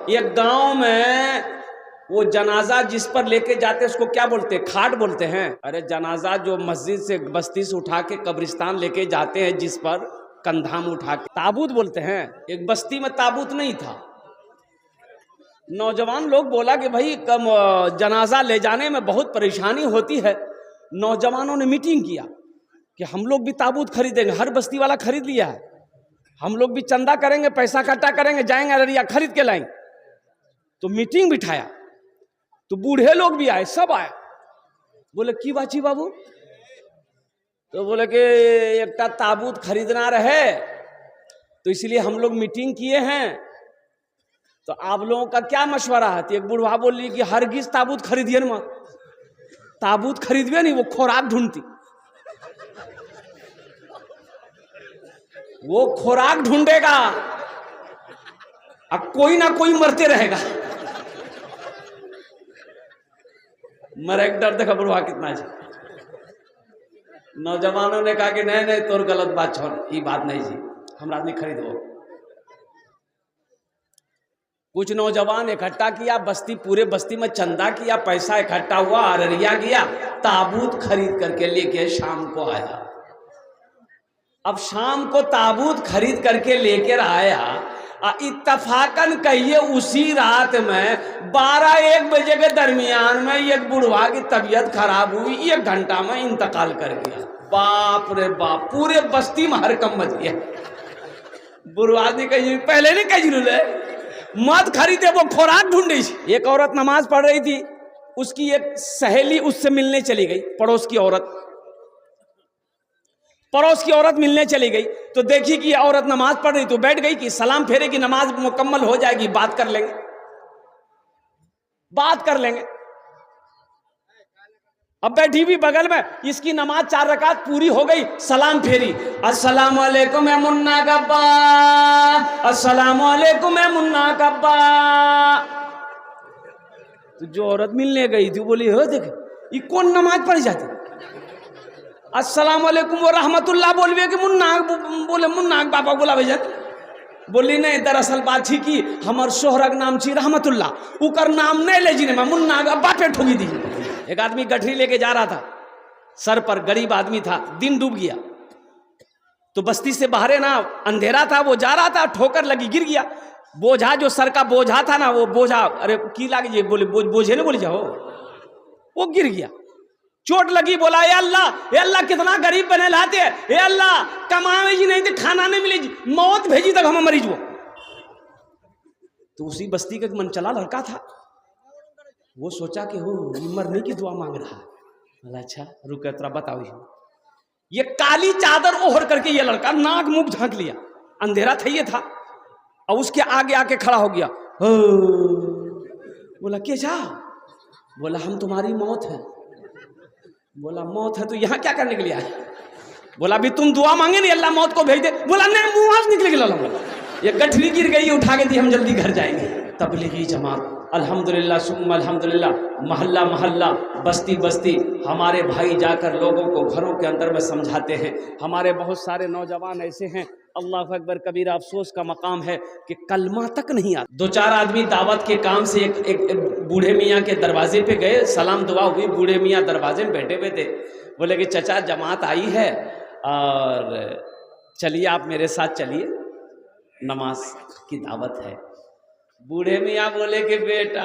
एक गांव में वो जनाजा जिस पर लेके जाते उसको क्या बोलते हैं? खाट बोलते हैं। अरे जनाजा जो मस्जिद से बस्ती से उठा के कब्रिस्तान लेके जाते हैं, जिस पर कंधा में उठा के, ताबूत बोलते हैं। एक बस्ती में ताबूत नहीं था। नौजवान लोग बोला कि भाई जनाजा ले जाने में बहुत परेशानी होती है। नौजवानों ने मीटिंग किया कि हम लोग भी ताबूत खरीदेंगे। हर बस्ती वाला खरीद लिया है, हम लोग भी चंदा करेंगे, पैसा इकट्ठा करेंगे, जाएंगे अररिया खरीद के लाएंगे। तो मीटिंग बिठाया, तो बूढ़े लोग भी आए, सब आए। बोले की बाची बाबू? तो बोले कि एक ताबूत खरीदना रहे, तो इसलिए हम लोग मीटिंग किए हैं। तो आप लोगों का क्या मशवरा है? तो एक बूढ़ा बोली कि हरगिज ताबूत खरीदिए ना, ताबूत खरीदवे नहीं, वो खुराक ढूंढती, वो खुराक ढूंढेगा, अब कोई ना कोई मरते रहेगा। मरे डर देखा बुढ़वा कितना जी। नौजवानों ने कहा कि नहीं नहीं तोर गलत बात छोड़, ये बात नहीं जी, हमरा नहीं खरीदो। कुछ नौजवान इकट्ठा किया, बस्ती पूरे बस्ती में चंदा किया, पैसा इकट्ठा हुआ, अररिया गया, ताबूत खरीद करके लेके शाम को आया। अब शाम को ताबूत खरीद करके लेकर आया, इत्तफाकन कहिए उसी रात में 12-1 बजे के दरमियान में एक बुढ़वा की तबीयत खराब हुई, 1 घंटा में इंतकाल कर गया। बाप रे बाप, पूरे बस्ती में हरकम मच गया। बुढ़वा ने कही पहले नहीं कही जरूर मत खरीदे, वो खुराक ढूंढी। एक औरत नमाज पढ़ रही थी, उसकी एक सहेली उससे मिलने चली गई, पड़ोस की औरत मिलने चली गई। तो देखी कि औरत नमाज पढ़ रही, तो बैठ गई कि सलाम फेरे की नमाज मुकम्मल हो जाएगी, बात कर लेंगे। अब बैठी भी बगल में, इसकी नमाज 4 रकात पूरी हो गई, सलाम फेरी, अस्सलाम वालेकुम मुन्ना कब्बा, अस्सलाम वालेकुम मुन्ना कब्बा। तो जो औरत मिलने गई थी बोली हो देख ये कौन नमाज पढ़ जाती, अस्सलाम वालेकुम व रहमतुल्लाह बोलवे कि मुन्ना, बोले मुन्ना बाबा बोला भैया। बोली नहीं, दरअसल बात थी कि हमार सोहरक नाम छी रहमतुल्लाह, उकर नाम नहीं ले जी मैं मुन्ना बापे ठोगी दी। एक आदमी गठरी लेके जा रहा था, सर पर, गरीब आदमी था, दिन डूब गया। तो बस्ती से बाहर ना अंधेरा था, वो जा रहा था, ठोकर लगी, गिर गया। बोझा जो सर का बोझा था ना, वो बोझा, अरे की लागे बोले बोझे ने बोले जाओ, वो गिर गया, चोट लगी। बोला ए अल्लाह कितना गरीब बने लाते, ए अल्लाह कमावे जी नहीं तो खाना नहीं मिले जी, मौत भेजी तक हम मरीज वो। तो उसी बस्ती का मन चला लड़का था, वो सोचा कि हो मरने की दुआ मांग रहा है। बोला अच्छा रुक तेरा बताओ। ये काली चादर ओढ़ करके ये लड़का नाक मुंह झांक लिया, अंधेरा था ये था, और उसके आगे आके खड़ा हो गया। बोला क्या? बोला हम तुम्हारी मौत है। बोला मौत है तो यहाँ क्या करने के लिए आए? बोला अभी तुम दुआ मांगे नहीं अल्लाह मौत को भेज दे। बोला नहीं मुंह से निकले गया, ये गठरी गिर गई, उठा के दी, हम जल्दी घर जाएंगे। तबलीगी जमात अल्हम्दुलिल्लाह सुम्मा अल्हम्दुलिल्लाह, महल्ला महल्ला, बस्ती बस्ती हमारे भाई जाकर लोगों को घरों के अंदर में समझाते हैं। हमारे बहुत सारे नौजवान ऐसे हैं, अल्लाह अकबर कबीरा, अफसोस का मकाम है कि कलमा तक नहीं आता। 2-4 आदमी दावत के काम से एक बूढ़े मियाँ के दरवाजे पे गए, सलाम दुआ हुई, बूढ़े मियाँ दरवाजे में बैठे हुए थे। बोले कि चचा जमात आई है और चलिए आप मेरे साथ चलिए, नमाज की दावत है। बूढ़े मियाँ बोले कि बेटा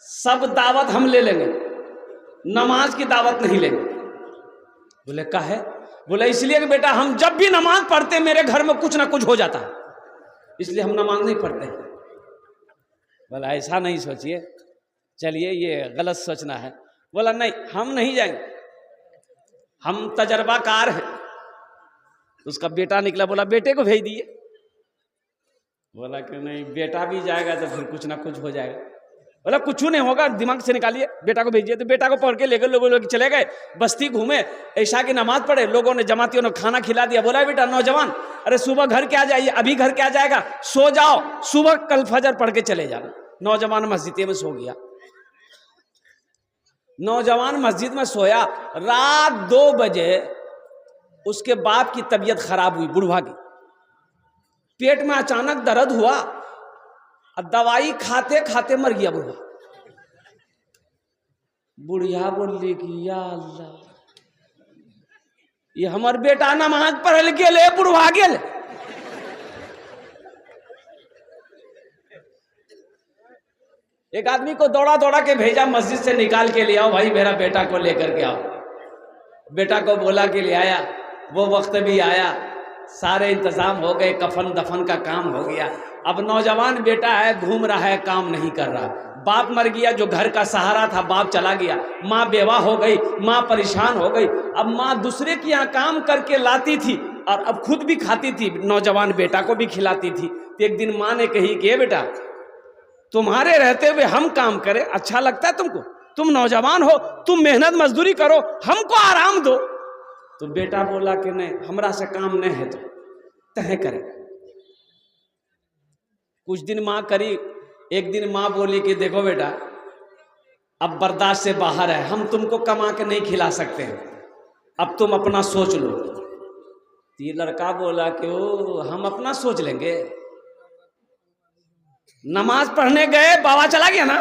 सब दावत हम ले लेंगे, नमाज की दावत नहीं लेंगे। बोले का है? बोले इसलिए कि बेटा हम जब भी नमाज पढ़ते मेरे घर में कुछ ना कुछ हो जाता है, इसलिए हम नमाज नहीं पढ़ते। बोला ऐसा नहीं सोचिए, चलिए ये गलत सोचना है। बोला नहीं हम नहीं जाएंगे, हम तजर्बाकार हैं। उसका बेटा निकला, बोला बेटे को भेज दिए। बोला कि नहीं बेटा भी जाएगा तो फिर कुछ ना कुछ हो जाएगा। बोला कुछ नहीं होगा, दिमाग से निकालिए, बेटा को भेजिए। तो बेटा को पढ़ के लेकर लोग चले गए, बस्ती घूमे, ऐशा की नमाज पढ़े, लोगों ने जमातियों ने खाना खिला दिया। बोला बेटा नौजवान अरे सुबह घर क्या जाइए, अभी घर क्या जाएगा, सो जाओ, सुबह कल फजर पढ़ के चले जाना। नौजवान मस्जिद में सो गया। नौजवान मस्जिद में सोया, रात 2 बजे उसके बाप की तबीयत खराब हुई, बुढ़वा की। पेट में अचानक दर्द हुआ, और दवाई खाते खाते मर गया बुढ़वा। बुढ़िया बोली कि या अल्लाह, ये हमार बेटा नमाज पढ़ल गेले, बुढ़वा गेल। एक आदमी को दौड़ा दौड़ा के भेजा, मस्जिद से निकाल के ले आओ भाई, मेरा बेटा को लेकर के आओ। बेटा को बोला कि ले आया। वो वक्त भी आया, सारे इंतजाम हो गए, कफन दफन का काम हो गया। अब नौजवान बेटा है, घूम रहा है, काम नहीं कर रहा। बाप मर गया, जो घर का सहारा था, बाप चला गया। माँ बेवा हो गई, माँ परेशान हो गई। अब माँ दूसरे के यहाँ काम करके लाती थी और अब खुद भी खाती थी, नौजवान बेटा को भी खिलाती थी। तो एक दिन माँ ने कही कि बेटा, तुम्हारे रहते हुए हम काम करें, अच्छा लगता है तुमको? तुम नौजवान हो, तुम मेहनत मजदूरी करो, हमको आराम दो। तो बेटा बोला कि नहीं, हमरा से काम नहीं है, तो तय करें। कुछ दिन माँ करी। एक दिन माँ बोली कि देखो बेटा, अब बर्दाश्त से बाहर है, हम तुमको कमा के नहीं खिला सकते हैं, अब तुम अपना सोच लो। तो ये लड़का बोला कि ओ, हम अपना सोच लेंगे। नमाज पढ़ने गए, बाबा चला गया ना,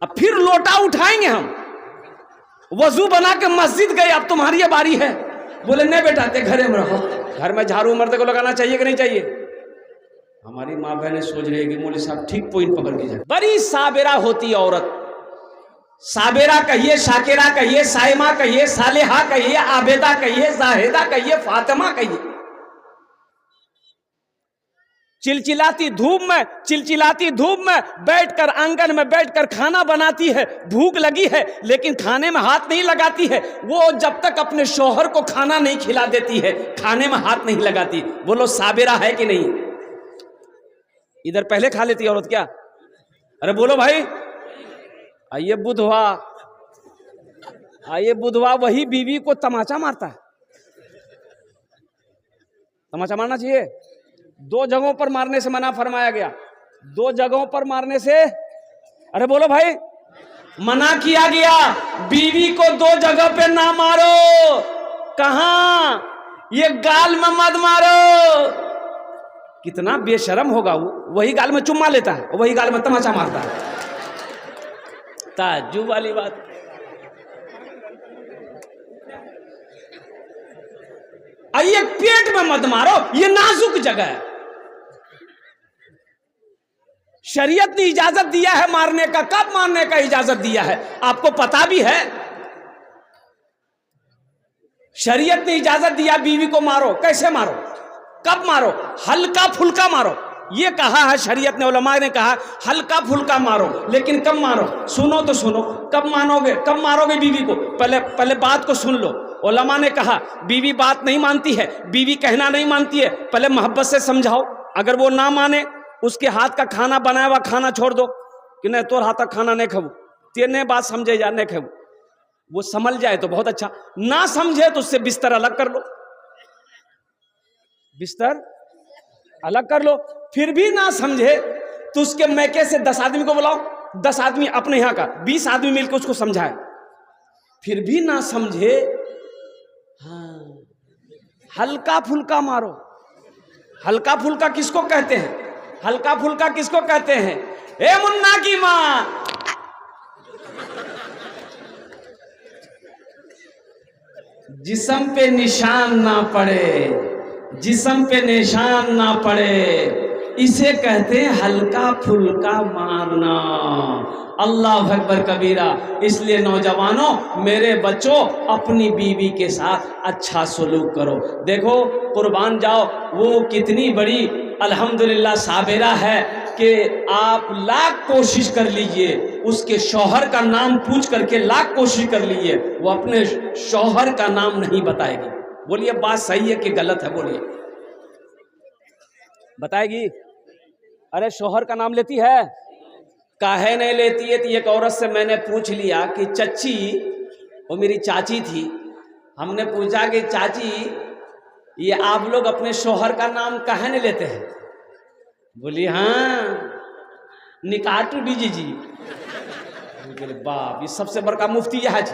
अब फिर लोटा उठाएंगे हम। वजू बना के मस्जिद गए, अब तुम्हारी बारी है। बोले नहीं बेटा, ते घरे में रहो। घर में झाड़ू मर्द को लगाना चाहिए कि नहीं चाहिए? हमारी माँ बहनें सोच रही है कि मौलवी साहब ठीक पॉइंट पकड़ के जाए। बड़ी साबेरा होती है औरत। साबेरा कहिए, शाकिरा कहिए, साइमा कहिए, सालेहा कहिए, आबेदा कहिए, जाहिदा कहिए, फातिमा कहिए। चिलचिलाती धूप में बैठकर, आंगन में बैठकर खाना बनाती है। भूख लगी है लेकिन खाने में हाथ नहीं लगाती है। वो जब तक अपने शौहर को खाना नहीं खिला देती है, खाने में हाथ नहीं लगाती। बोलो साबेरा है कि नहीं? इधर पहले खा लेती है औरत क्या? अरे बोलो भाई। आइए बुधवा वही बीवी को तमाचा मारता है। तमाचा मारना चाहिए। 2 जगहों पर मारने से मना फरमाया गया। 2 जगहों पर मारने से, अरे बोलो भाई, मना किया गया। बीवी को 2 जगह पे ना मारो। कहां? ये गाल में मत मारो। कितना बेशरम होगा वो। वही गाल में चुम्मा लेता है, वही गाल में तमाचा मारता है। ताज्जुब वाली बात। आइए, पेट में मत मारो, ये नाजुक जगह है। शरीयत ने इजाजत दिया है मारने का। कब मारने का इजाजत दिया है आपको पता भी है? शरीयत ने इजाजत दिया, बीवी को मारो। कैसे मारो? कब मारो? हल्का फुल्का मारो। ये कहा है शरीयत ने, उलमा ने कहा हल्का फुल्का मारो, लेकिन कब मारो? सुनो तो सुनो, कब मारोगे बीवी को? पहले बात को सुन लो। उलमा ने कहा बीवी बात नहीं मानती है, बीवी कहना नहीं मानती है, पहले मोहब्बत से समझाओ। अगर वो ना माने, उसके हाथ का खाना बनाया हुआ खाना छोड़ दो कि नहीं, तोर हाथ का खाना नहीं खाऊ, तेने बात समझे या नहीं खाऊ। वो समझ जाए तो बहुत अच्छा, ना समझे तो उससे बिस्तर अलग कर लो। बिस्तर अलग कर लो। फिर भी ना समझे तो उसके मैके से 10 आदमी को बुलाओ, 10 आदमी अपने यहाँ का, 20 आदमी मिलकर उसको समझाए। फिर भी ना समझे, हाँ, हल्का फुल्का मारो। हल्का फुल्का किसको कहते हैं? हल्का फुल्का किसको कहते हैं? ए मुन्ना की माँ, जिस्म पे निशान ना पड़े, जिस्म पे निशान ना पड़े, इसे कहते हैं हल्का फुल्का मारना। अल्लाह अकबर कबीरा। इसलिए नौजवानों, मेरे बच्चों, अपनी बीवी के साथ अच्छा सलूक करो। देखो, कुर्बान जाओ, वो कितनी बड़ी अल्हम्दुलिल्लाह साबेरा है कि आप लाख कोशिश कर लीजिए, उसके शौहर का नाम पूछ करके लाख कोशिश कर लीजिए, वो अपने शौहर का नाम नहीं बताएगी। बोलिए बात सही है कि गलत है? बोलिए, बताएगी? अरे शौहर का नाम लेती है? काहे नहीं लेती है? तो एक औरत से मैंने पूछ लिया कि चच्ची, वो मेरी चाची थी, हमने पूछा कि चाची, ये आप लोग अपने शौहर का नाम काहे नहीं लेते हैं? बोली हाँ, निकाह टू दीजिए जी। बोले बाप, ये सबसे बड़का मुफ्ती यह है।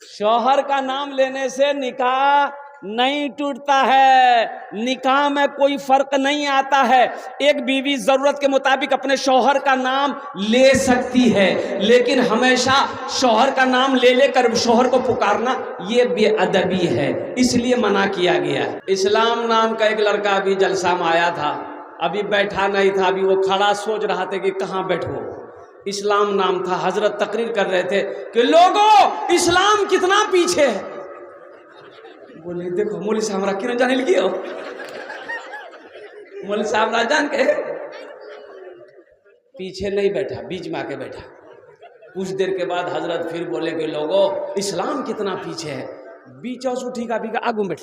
शौहर का नाम लेने से निकाह नहीं टूटता है। निकाह में कोई फर्क नहीं आता है। एक बीवी जरूरत के मुताबिक अपने शौहर का नाम ले सकती है, लेकिन हमेशा शौहर का नाम ले लेकर शौहर को पुकारना ये बेअदबी है, इसलिए मना किया गया है। इस्लाम नाम का एक लड़का अभी जलसा में आया था, अभी बैठा नहीं था, अभी वो खड़ा सोच रहा था कि कहाँ बैठो। इस्लाम नाम था, हजरत तकरीर कर रहे थे कि लोगों इस्लाम कितना पीछे है। बोले देखो मौलवी साहब हमरा क्यों जाने लगी हो, मौलवी साहब ना जान के पीछे नहीं बैठा, बीच में आके बैठा। कुछ देर के बाद हजरत फिर बोले कि लोगों इस्लाम कितना पीछे है। बीच और उठी का भी आगू बैठ।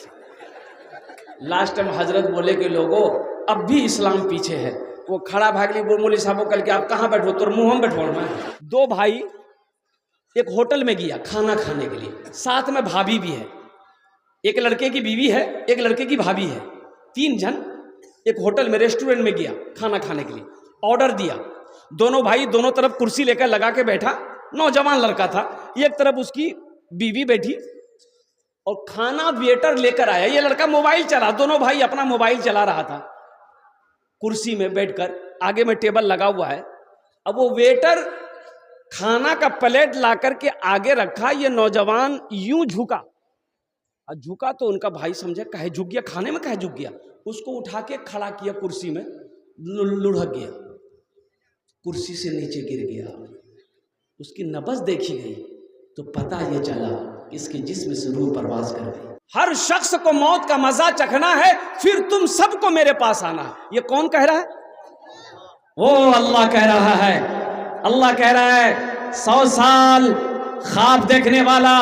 लास्ट टाइम हजरत बोले कि लोगों अब भी इस्लाम पीछे है। वो खड़ा भाग ली, मौलवी साहब कल के आप कहाँ बैठो, तो मुंह में बैठो। मैं दो भाई एक होटल में गया खाना खाने के लिए, साथ में भाभी भी है, एक लड़के की बीवी है, एक लड़के की भाभी है, 3 जन एक होटल में रेस्टोरेंट में गया खाना खाने के लिए। ऑर्डर दिया, दोनों भाई दोनों तरफ कुर्सी लेकर लगा के बैठा। नौजवान लड़का था, एक तरफ उसकी बीवी बैठी और खाना वेटर लेकर आया। ये लड़का मोबाइल चला, दोनों भाई अपना मोबाइल चला रहा था कुर्सी में बैठकर, आगे में टेबल लगा हुआ है। अब वो वेटर खाना का प्लेट ला करके आगे रखा, ये नौजवान यूं झुका, झुका तो उनका भाई समझे कहे झुक गया, खाने में कहे झुक गया। उसको उठा के खड़ा किया, कुर्सी में लुढ़क गया, कुर्सी से नीचे गिर गया। उसकी नब्ज देखी गई तो पता ये चला इसके जिस्म से रूह परवाज कर गई। हर शख्स को मौत का मजा चखना है, फिर तुम सबको मेरे पास आना है। ये कौन कह रहा है? वो अल्लाह कह रहा है। अल्लाह कह रहा है 100 साल ख्वाब देखने वाला,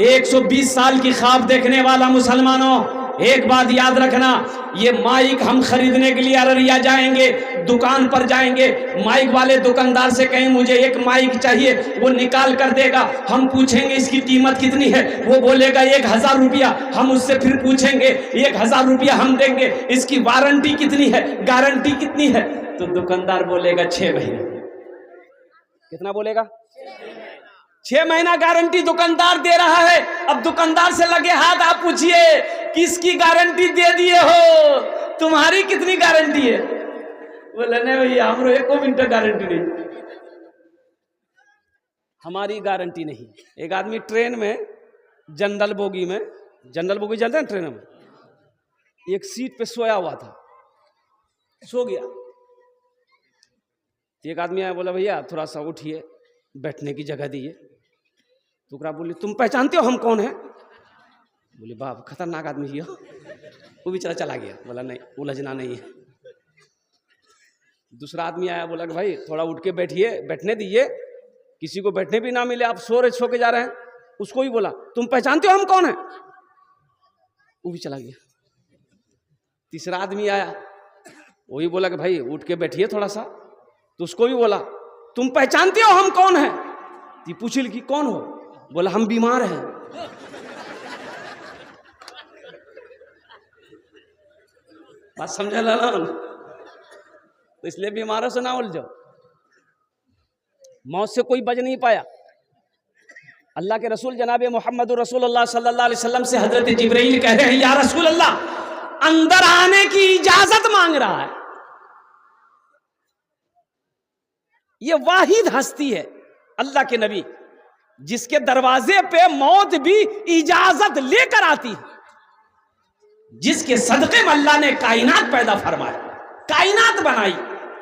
120 साल की ख्वाब देखने वाला मुसलमानों, एक बात याद रखना, ये माइक हम खरीदने के लिए अररिया जाएंगे, दुकान पर जाएंगे, माइक वाले दुकानदार से कहें मुझे एक माइक चाहिए, वो निकाल कर देगा। हम पूछेंगे इसकी कीमत कितनी है, वो बोलेगा 1000 रुपया। हम उससे फिर पूछेंगे 1000 रुपया हम देंगे, इसकी वारंटी कितनी है, गारंटी कितनी है? तो दुकानदार बोलेगा 6 महीने। कितना बोलेगा? 6 महीना गारंटी दुकानदार दे रहा है। अब दुकानदार से लगे हाथ, आप पूछिए किसकी गारंटी दे दिए हो, तुम्हारी कितनी गारंटी है? बोले नहीं भैया हमरो 1 मिनट गारंटी नहीं, हमारी गारंटी नहीं। एक आदमी ट्रेन में जनरल बोगी में, जनरल बोगी चलते हैं ट्रेन में, एक सीट पे सोया हुआ था, सो गया। एक आदमी आया, बोला भैया थोड़ा सा उठिए, बैठने की जगह दीजिए। तो बोली तुम पहचानते हो हम कौन है? बोले बाप खतरनाक आदमी हो। वो बेचारा चला गया, बोला नहीं उलझना नहीं है। दूसरा आदमी आया, बोला कि भाई थोड़ा उठ के बैठिए, बैठने दीजिए, किसी को बैठने भी ना मिले, आप सो के जा रहे हैं। उसको भी बोला तुम पहचानते हो हम कौन है? वो भी चला गया। तीसरा आदमी आया, वही बोला कि भाई उठ के बैठिए थोड़ा सा। तो उसको भी बोला तुम पहचानते हो हम कौन है? तो पूछिल कि कौन हो? बोला हम बीमार हैं। बात समझा ला, तो इसलिए बीमारों से ना उलझो। मौत से कोई बच नहीं पाया। अल्लाह के रसूल जनाब मोहम्मद रसूलुल्लाह सल्लल्लाहु अलैहि वसल्लम से हजरत जिब्रील कह रहे हैं या रसूल अल्लाह, अंदर आने की इजाजत मांग रहा है। ये वाहिद हस्ती है अल्लाह के नबी जिसके दरवाजे पे मौत भी इजाजत लेकर आती है, जिसके सदक़े में अल्लाह ने कायनात पैदा फरमाई, कायनात बनाई,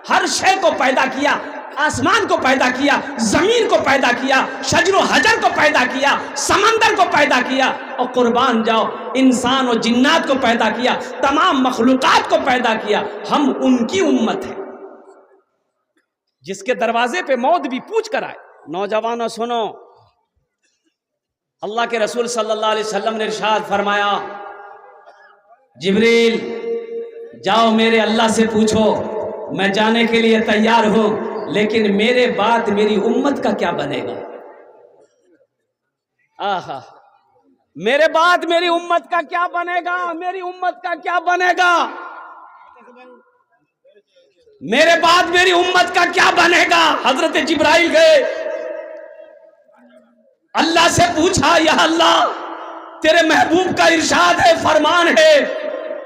हर शय को पैदा किया, आसमान को पैदा किया, जमीन को पैदा किया, शजर हजर को पैदा किया, समंदर को पैदा किया, और कुर्बान जाओ इंसान और जिन्नात को पैदा किया, तमाम मखलूकात को पैदा किया। हम उनकी उम्मत है जिसके दरवाजे पे मौत भी पूछ कर आए। नौजवानों सुनो, अल्लाह के रसूल सल्लल्लाहु अलैहि वसल्लम ने इरशाद फरमाया, जिब्रील जाओ मेरे अल्लाह से पूछो, मैं जाने के लिए तैयार हूं, लेकिन मेरे बाद मेरी उम्मत का क्या बनेगा? आहा, मेरे बाद मेरी उम्मत का क्या बनेगा? मेरी उम्मत का क्या बनेगा? मेरे बाद मेरी उम्मत का क्या बनेगा? हजरत जिब्राइल गए, अल्लाह से पूछा, या अल्लाह तेरे महबूब का इरशाद है, फरमान है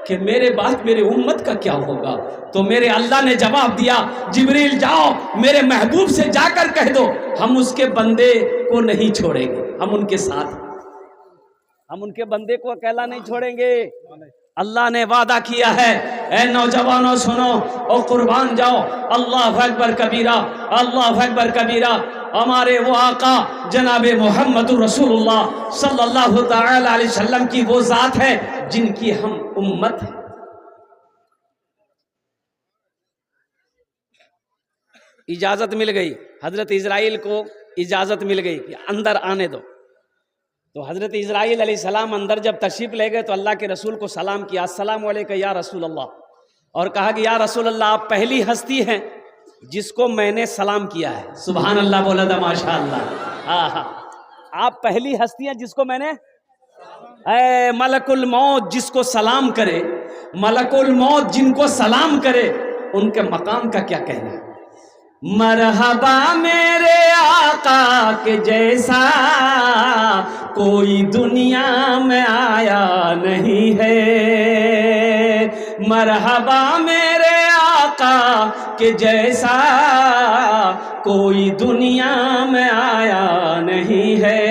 कि मेरे बाद मेरे उम्मत का क्या होगा। तो मेरे अल्लाह ने जवाब दिया, जिब्रील जाओ मेरे महबूब से जाकर कह दो हम उसके बंदे को नहीं छोड़ेंगे, हम उनके साथ, हम उनके बंदे को अकेला नहीं छोड़ेंगे। अल्लाह ने वादा किया है, ए नौजवानों सुनो और कुर्बान जाओ, अल्लाह अकबर कबीरा, अल्लाह अकबर कबीरा। हमारे वो आका जनाबे मोहम्मद रसूलुल्लाह सल्लल्लाहु तआला अलैहि वसल्लम की वो जात है जिनकी हम उम्मत है। इजाजत मिल गई, हजरत इजराइल को इजाजत मिल गई कि अंदर आने दो। तो हजरत इजराइल अलैहिस्सलाम अंदर जब तशरीफ ले गए तो अल्लाह के रसूल को सलाम किया, अस्सलामु अलैका या रसूल अल्लाह, और कहा कि या रसूल अल्लाह आप पहली हस्ती हैं जिसको मैंने सलाम किया है। सुभान अल्लाह बोला था, माशाअल्लाह। हाँ, आप पहली हस्ती हैं जिसको मैंने, ऐ मलकुल मौत जिसको सलाम करे, मलकुल मौत जिनको सलाम करे उनके मकाम का क्या कहना है। मरहबा मेरे आका के जैसा कोई दुनिया में आया नहीं है, मरहबा मेरे आका के जैसा कोई दुनिया में आया नहीं है,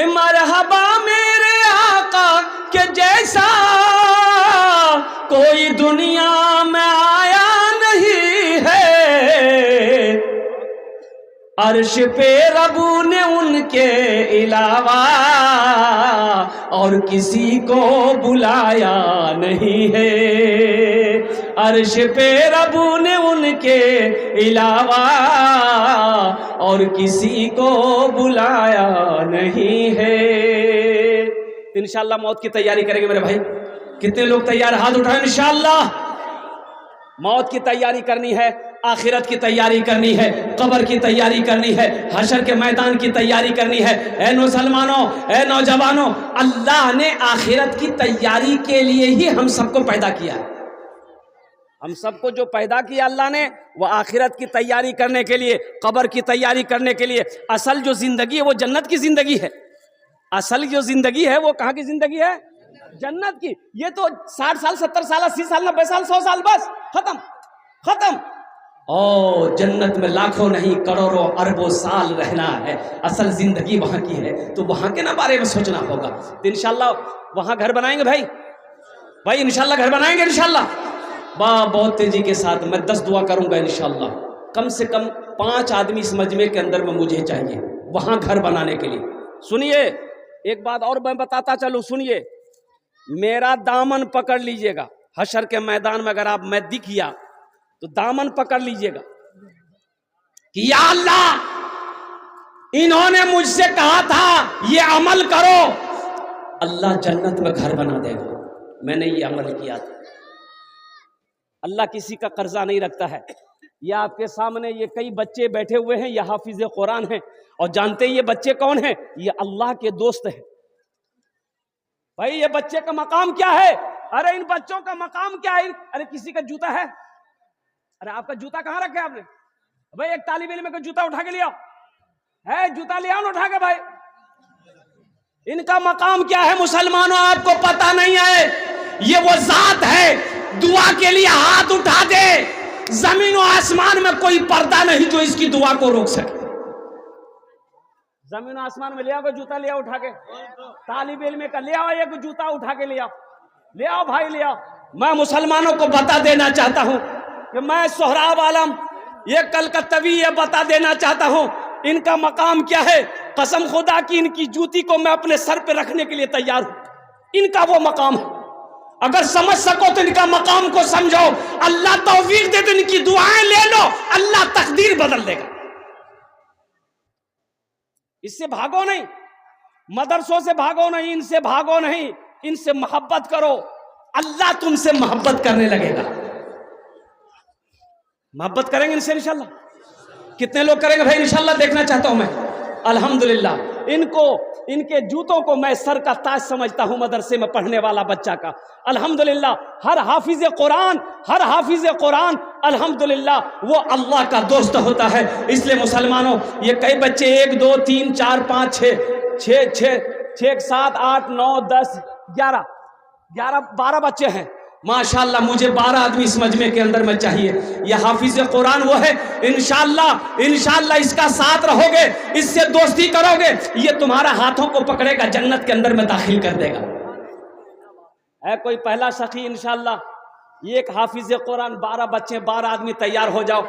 मरहबा मेरे आका के जैसा कोई दुनिया में आया नहीं है। अर्श पे रबू ने उनके अलावा और किसी को बुलाया नहीं है, अर्श पे रबू ने उनके अलावा और किसी को बुलाया नहीं है। इंशाअल्लाह मौत की तैयारी करेंगे मेरे भाई। कितने लोग तैयार, हाथ उठाएं। इंशाअल्लाह मौत की तैयारी करनी है, आखिरत की तैयारी करनी है, कब्र की तैयारी करनी है, हशर के मैदान की तैयारी करनी है। ए मुसलमानों, ए नौजवानों, अल्लाह ने आखिरत की तैयारी के लिए ही हम सबको पैदा किया है। हम सबको जो पैदा किया अल्लाह ने वो आखिरत की तैयारी करने के लिए, कब्र की तैयारी करने के लिए। असल जो जिंदगी है वो जन्नत की जिंदगी है, असल जो जिंदगी है वो कहाँ की जिंदगी है, जन्नत की। ये तो 60 साल 70 साल 80 साल 90 साल 100 साल बस खत्म खत्म। ओ जन्नत में लाखों नहीं करोड़ों अरबों साल रहना है, असल जिंदगी वहां की है, तो वहां के ना बारे में सोचना होगा। तो इंशाल्लाह वहां घर बनाएंगे भाई, भाई इंशाल्लाह घर बनाएंगे इंशाल्लाह। बहुत तेजी के साथ मैं 10 दुआ करूंगा इंशाल्लाह। कम से कम 5 आदमी इस मजमे के अंदर में मुझे चाहिए वहां घर बनाने के लिए। सुनिए एक बात और मैं बताता चलूं, सुनिए, मेरा दामन पकड़ लीजिएगा। हशर के मैदान में अगर आप मैं दिख गया तो दामन पकड़ लीजिएगा कि या अल्लाह इन्होंने मुझसे कहा था ये अमल करो, अल्लाह जन्नत में घर बना देगा। मैंने ये अमल किया था। अल्लाह किसी का कर्जा नहीं रखता है। ये आपके सामने ये कई बच्चे बैठे हुए हैं, ये हाफिज कुरान हैं, और जानते हैं ये बच्चे कौन हैं, ये अल्लाह के दोस्त हैं। भाई ये बच्चे का मकाम क्या है? अरे इन बच्चों का मकाम क्या है? अरे किसी का जूता है, अरे आपका जूता कहाँ रखे आपने? भाई एक तालिब इल्म का जूता उठा के लिया है, जूता ले आओ ना उठा के। भाई इनका मकाम क्या है मुसलमानों, आपको पता नहीं है? ये वो जात है दुआ के लिए हाथ उठा दे, जमीन और आसमान में कोई पर्दा नहीं जो इसकी दुआ को रोक सके। जमीन और आसमान में ले आओ जूता, ले आओ उठा के। तालिब इल्म का ले आओ एक जूता उठा के ले आओ, ले आओ भाई ले आओ। मैं मुसलमानों को बता देना चाहता हूं कि मैं सोहराब आलम ये कलकत्तवी ये बता देना चाहता हूं इनका मकाम क्या है। कसम खुदा की इनकी जूती को मैं अपने सर पे रखने के लिए तैयार हूं। इनका वो मकाम है, अगर समझ सको तो इनका मकाम को समझो। अल्लाह तौफीक दे तो इनकी दुआएं ले लो, अल्लाह तकदीर बदल देगा। इससे भागो नहीं, मदरसों से भागो नहीं, इनसे भागो नहीं, इनसे मोहब्बत करो, अल्लाह तुमसे मोहब्बत करने लगेगा। मोहब्बत करेंगे इनसे इंशाल्लाह। कितने लोग करेंगे भाई इंशाल्लाह? देखना चाहता हूं मैं। अल्हम्दुलिल्लाह इनको, इनके जूतों को मैं सर का ताज समझता हूं मदरसे में पढ़ने वाला बच्चा का। अल्हम्दुलिल्लाह हर हाफिज कुरान अल्हम्दुलिल्लाह वो अल्लाह का दोस्त होता है। इसलिए मुसलमानों ये कई बच्चे 1 2 3 4 5 6 6, 7, 8, 9, 10, 11, 12 बच्चे हैं माशाल्लाह। मुझे 12 आदमी इस मजमे के अंदर में चाहिए। यह हाफिज कुरान वो है, इंशाल्लाह इसका साथ रहोगे, इससे दोस्ती करोगे, ये तुम्हारा हाथों को पकड़ेगा, जन्नत के अंदर में दाखिल कर देगा। है कोई पहला सखी इंशाल्लाह, ये एक हाफिज कुरान, 12 बच्चे, 12 आदमी तैयार हो जाओ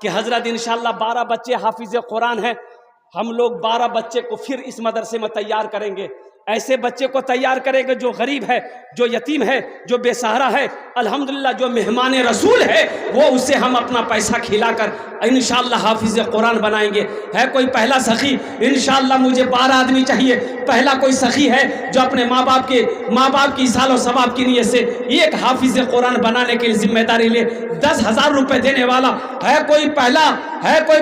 कि हजरत इंशाल्लाह 12 बच्चे हाफिज कुरान हैं, हम लोग 12 बच्चे को फिर इस मदरसे में तैयार करेंगे। ऐसे बच्चे को तैयार करेंगे जो गरीब है, जो यतीम है, जो बेसहारा है, अल्हम्दुलिल्लाह जो मेहमान रसूल है, वो उसे हम अपना पैसा खिलाकर इंशाअल्लाह हाफिज कुरान बनाएंगे। है कोई पहला सखी? इंशाअल्लाह मुझे 12 आदमी चाहिए। पहला कोई सखी है जो अपने माँ बाप की सालो सवाब की नीयत से एक हाफिज कुरान बनाने की जिम्मेदारी ले, 10,000 रुपये देने वाला है कोई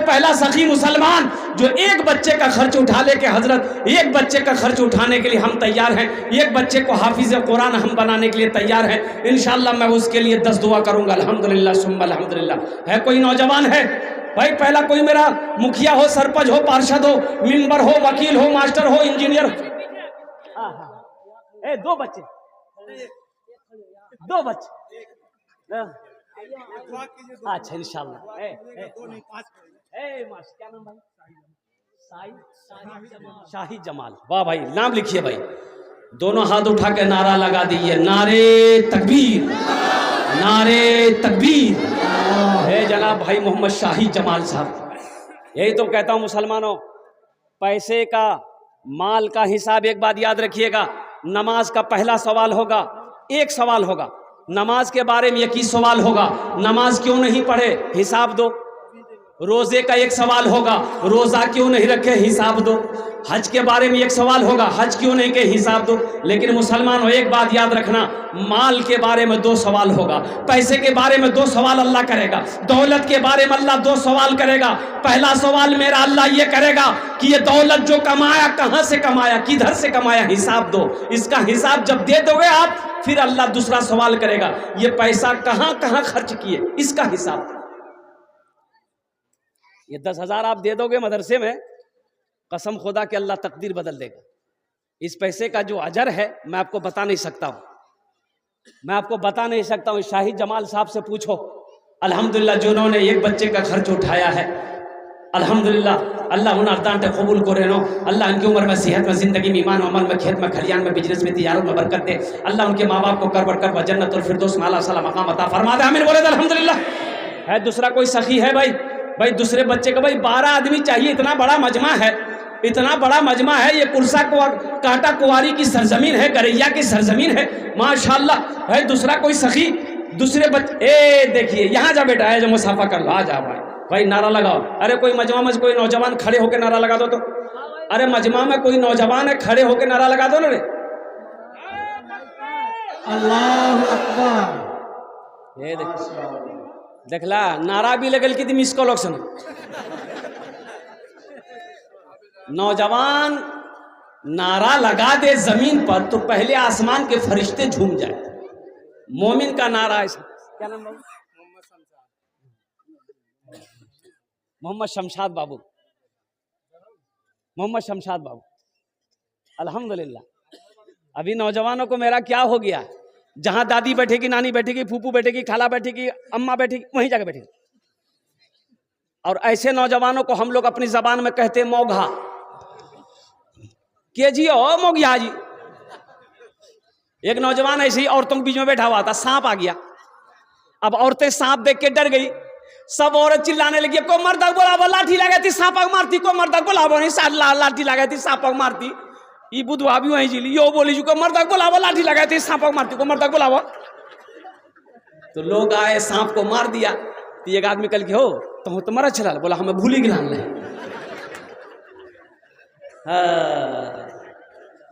पहला सखी मुसलमान जो एक बच्चे का खर्च उठा ले के हजरत, एक बच्चे का खर्च उठाने के लिए हम तैयार हैं, एक बच्चे को हाफिज कुरान हम बनाने के लिए तैयार हैं। इंशाअल्लाह मैं उसके लिए 10 दुआ करूंगा। अल्हम्दुलिल्लाह सुम्मा अल्हम्दुलिल्लाह। है कोई नौजवान है भाई? पहला कोई मेरा मुखिया हो, सरपंच हो, पार्षद हो, मेंबर हो, वकील हो, मास्टर हो, इंजीनियर हो। 2 बच्चे, 2 बच्चे, अच्छा इंशाअल्लाह। क्या नाम भाई? शाही जमाल। वाह भाई, नाम लिखिए भाई। दोनों हाथ उठा के नारा लगा दीजिए, नारे तकबीर, नारे तकबीर। है जनाब भाई मोहम्मद शाही जमाल साहब। यही तो कहता हूँ मुसलमानों, पैसे का, माल का हिसाब एक बात याद रखिएगा। नमाज का पहला सवाल होगा, एक सवाल होगा नमाज के बारे में, एक ही सवाल होगा, नमाज क्यों नहीं पढ़े, हिसाब दो। रोजे का एक सवाल होगा, रोजा क्यों नहीं रखे, हिसाब दो। हज के बारे में एक सवाल होगा, हज क्यों नहीं के, हिसाब दो। लेकिन मुसलमानों एक बात याद रखना, माल के बारे में 2 सवाल होगा, पैसे के बारे में 2 सवाल अल्लाह करेगा, दौलत के बारे में अल्लाह 2 सवाल करेगा। पहला सवाल मेरा अल्लाह ये करेगा कि ये दौलत जो कमाया कहां से कमाया, किधर से कमाया, हिसाब दो। इसका हिसाब जब दे दोगे आप, फिर अल्लाह दूसरा सवाल करेगा, ये पैसा कहां कहां खर्च किए, इसका हिसाब। ये 10,000 आप दे दोगे मदरसे में, कसम खुदा के अल्लाह तकदीर बदल देगा। इस पैसे का जो अजर है मैं आपको बता नहीं सकता हूँ, मैं आपको बता नहीं सकता हूँ। शाही जमाल साहब से पूछो, अल्हम्दुलिल्लाह जिन्होंने एक बच्चे का खर्च उठाया है, अल्हम्दुलिल्लाह अल्लाह उन अर्दांटे कबूल करे नो। अल्लाह उनकी उम्र में, सेहत में, जिंदगी में, ईमान अमल में, खेत में, खलियान में, बिजनेस में, तिजारत में बरकत दे। अल्लाह उनके माँ बाप को कर बढ़ कर जन्नत और फिरदौस में आला साला मकाम अता फरमा दे। आमीन बोले अल्हम्दुलिल्लाह। है दूसरा कोई सखी है भाई दूसरे बच्चे का? भाई 12 आदमी चाहिए, इतना बड़ा मजमा है, इतना बड़ा मजमा है। ये कुर्सा कांटा कुंवारी की सरजमीन है, गरैया की सरजमीन है माशाल्लाह। है दूसरा कोई सखी? दूसरे बच्चे, देखिए यहाँ जा बेटा, है जो मुसाफा कर लो, आ जा भाई नारा लगाओ। अरे कोई मजमा में कोई नौजवान खड़े होकर नारा लगा दो तो। अरे मजमा में कोई नौजवान है, खड़े होकर नारा लगा दो ना रे। अल्लाह अकबर। ये देखला नारा भी लगल कि मिस कॉल ऑप्शन। नौजवान नारा लगा दे जमीन पर तो पहले आसमान के फरिश्ते झूम जाए। मोमिन का नारा है। क्या नाम बाबू? मोहम्मद शमशाद बाबू, मोहम्मद शमशाद बाबू। अल्हम्दुलिल्लाह। अभी नौजवानों को मेरा क्या हो गया, जहां दादी बैठेगी, नानी बैठेगी, फूफू बैठेगी, खाला बैठेगी, अम्मा बैठेगी, वहीं जाके बैठेगी। और ऐसे नौजवानों को हम लोग अपनी जबान में कहते हैं मौघा के जी, ओ मोगिया जी। एक नौजवान ऐसे ही औरतों के बीच में बैठा हुआ था, सांप आ गया। अब औरतें सांप देख के डर गई, सब औरत चिल्लाने लगी, को मर्दा बोला लाठी लगा थी सांप मारती, को मर्दा बोला लाठी लगा थी सांप मारती। ये बुधवा भी वहीं जिली, यो बोली को मर्दा बोला लाठी लगा थी सांप मारती, को मर्दा बोला। तो लोग आए, सांप को मार दिया। तो एक आदमी कल के हो तो तुम्हारा चला, बोला हमें भूली गिलान ले।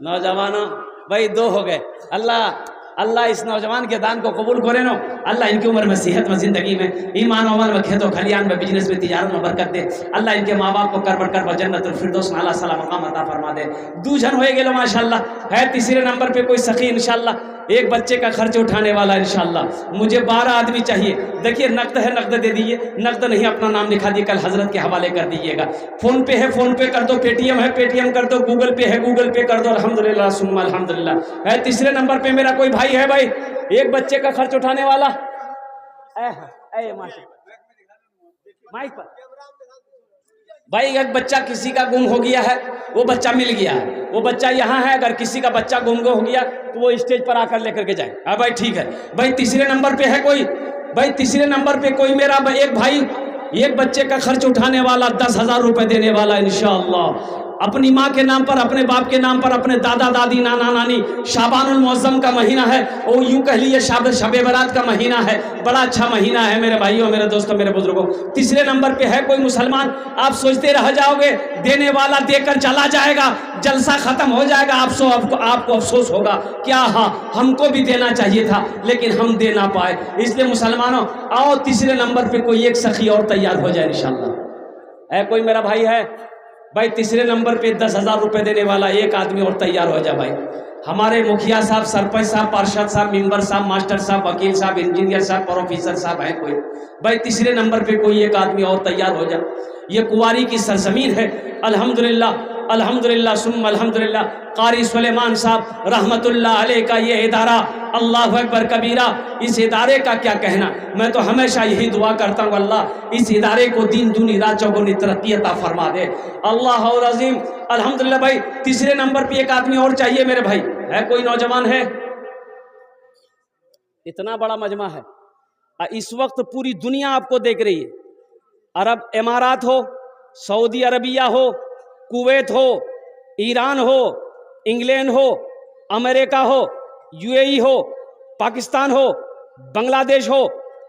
नौजवानों भाई 2 हो गए। अल्लाह इस नौजवान के दान को कबूल करे नो। अल्लाह इनकी उम्र में, सेहत में, जिंदगी में, ईमान अमल में, खेतों खलियान में, बिजनेस में, तिजारत में बरकत दे। अल्लाह इनके माँ बाप को कर बढ़ कर जन्नत और फिरदौस में आला साला मकाम अता फरमा दे। 2 जन हो गए माशाल्लाह। है तीसरे नंबर पे कोई सखी इंशाल्लाह। एक बच्चे का खर्च उठाने वाला इंशाल्लाह। मुझे 12 आदमी चाहिए। देखिए नकद है, नकद दे दीजिए, नकद नहीं अपना नाम लिखा दिए, कल हजरत के हवाले कर दीजिएगा। फ़ोन पे है, फ़ोन पे कर दो, पेटीएम है, पेटीएम कर दो, गूगल पे है, गूगल पे कर दो। अल्हम्दुलिल्लाह सुम्मा अल्हम्दुलिल्लाह। है तीसरे नंबर पे मेरा कोई भाई है भाई, एक बच्चे का खर्च उठाने वाला? माइक पर भाई, एक बच्चा किसी का गुम हो गया है, वो बच्चा मिल गया है, वो बच्चा यहाँ है, अगर किसी का बच्चा गुम हो गया तो वो स्टेज पर आकर लेकर के जाए। हाँ भाई ठीक है भाई। तीसरे नंबर पे है कोई भाई, तीसरे नंबर पे कोई मेरा एक भाई, एक बच्चे का खर्च उठाने वाला, 10,000 रुपए देने वाला इंशाअल्लाह। अपनी माँ के नाम पर, अपने बाप के नाम पर, अपने दादा दादी, नाना नानी। शाबानुल मुअज़्ज़म का महीना है, वो यूं कह लिए शब बरात का महीना है, बड़ा अच्छा महीना है मेरे भाइयों, मेरे दोस्तों, मेरे बुजुर्गों। तीसरे नंबर पे है कोई मुसलमान? आप सोचते रह जाओगे, देने वाला देकर चला जाएगा, जलसा खत्म हो जाएगा, आपको अफसोस होगा क्या, हाँ हमको भी देना चाहिए था लेकिन हम दे ना पाए। इसलिए मुसलमानों आओ, तीसरे नंबर पे कोई एक सखी और तैयार हो जाए इंशाअल्लाह। है कोई मेरा भाई है भाई? तीसरे नंबर पे 10,000 रुपए देने वाला एक आदमी और तैयार हो जाए भाई। हमारे मुखिया साहब, सरपंच साहब, पार्षद साहब, मेंबर साहब, मास्टर साहब, वकील साहब, इंजीनियर साहब, प्रोफेसर साहब है कोई भाई? तीसरे नंबर पे कोई एक आदमी और तैयार हो जाए। ये कुंवारी की सरजमीन है अल्हम्दुलिल्लाह, अल्हम्दुलिल्लाह सुम्मा अल्हम्दुलिल्लाह। कारी सुलेमान साहब रहमतुल्लाह अलैह का ये इदारा, अल्लाह अकबर कबीरा, इस इदारे का क्या कहना। मैं तो हमेशा यही दुआ करता हूँ, अल्लाह इस इदारे को दिन दूनी रात चौगुनी तरक्की अता फरमा दे, अल्लाह और अजीम। अल्हम्दुलिल्लाह भाई। तीसरे नंबर पे एक आदमी और चाहिए मेरे भाई। है कोई नौजवान है? इतना बड़ा मजमा है, इस वक्त पूरी दुनिया आपको देख रही है। अरब इमारात हो, सऊदी अरबिया हो, कुवैत हो, ईरान हो, इंग्लैंड हो, अमेरिका हो, यूएई हो, पाकिस्तान हो, बांग्लादेश हो,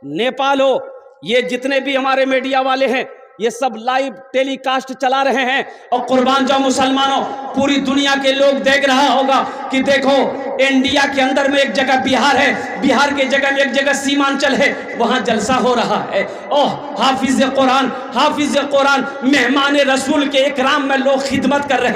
नेपाल हो, ये जितने भी हमारे मीडिया वाले हैं ये सब लाइव टेलीकास्ट चला रहे हैं। और कुर्बान जाओ मुसलमानों, पूरी दुनिया के लोग देख रहा होगा कि देखो इंडिया के अंदर में एक जगह बिहार है, बिहार के जगह में एक जगह सीमांचल है, वहां जलसा हो रहा है। ओह हाफिज कुरान, हाफिज कुरान, मेहमान रसूल के इकराम में लोग खिदमत कर रहे हैं।